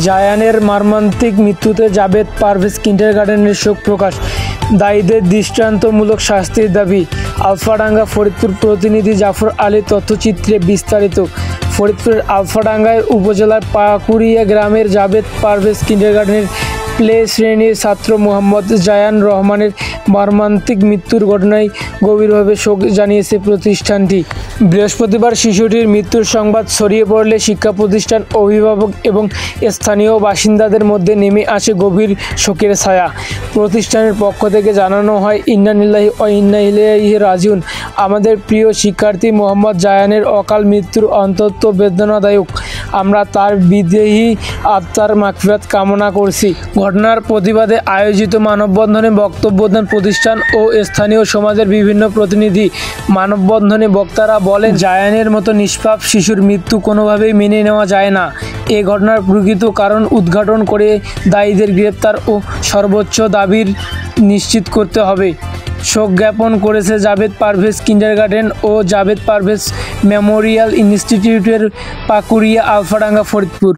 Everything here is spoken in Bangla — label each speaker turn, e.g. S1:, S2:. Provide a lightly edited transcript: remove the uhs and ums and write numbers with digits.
S1: জায়ানের মর্মান্তিক মৃত্যুতে জাবেদ পারভেজ কিন্ডারগার্টেনের শোক প্রকাশ, দায়ীদের দৃষ্টান্তমূলক শাস্তির দাবি। আলফাডাঙ্গা ফরিদপুর প্রতিনিধি জাফর আলী তথ্যচিত্রে বিস্তারিত। ফরিদপুরের আলফাডাঙ্গায় উপজেলার পাকুড়িয়া গ্রামের জাবেদ পারভেজ কিন্ডারগার্টেনের প্লে শ্রেণীর ছাত্র মোহাম্মদ জায়ান রহমানের মর্মান্তিক মৃত্যুর ঘটনায় গভীরভাবে শোক জানিয়েছে প্রতিষ্ঠানটি। বৃহস্পতিবার শিশুটির মৃত্যুর সংবাদ ছড়িয়ে পড়লে শিক্ষা প্রতিষ্ঠান, অভিভাবক এবং স্থানীয় বাসিন্দাদের মধ্যে নেমে আসে গভীর শোকের ছায়া। প্রতিষ্ঠানের পক্ষ থেকে জানানো হয়, ইন্না লিল্লাহি ওয়া ইন্না ইলাইহি রাজিউন। আমাদের প্রিয় শিক্ষার্থী মোহাম্মদ জায়ানের অকাল মৃত্যুর অত্যন্ত বেদনাদায়ক। আমরা তার বিদেহী আত্মার মাগফিরাত কামনা করছি। ঘটনার প্রতিবাদে আয়োজিত মানববন্ধনে বক্তব্য দেন প্রতিষ্ঠান ও স্থানীয় সমাজের বিভিন্ন প্রতিনিধি। মানববন্ধনে বক্তারা বলেন, জায়ানের মতো নিষ্পাপ শিশুর মৃত্যু কোনোভাবেই মেনে নেওয়া যায় না। এ ঘটনার প্রকৃত কারণ উদ্ঘাটন করে দায়ীদের গ্রেপ্তার ও সর্বোচ্চ দাবির নিশ্চিত করতে হবে। শোক জ্ঞাপন করেছে জাবেদ পারভেজ কিন্ডারগার্টেন ও জাবেদ পারভেজ মেমোরিয়াল ইনস্টিটিউটের পাকুড়িয়া, আলফাডাঙ্গা, ফরিদপুর।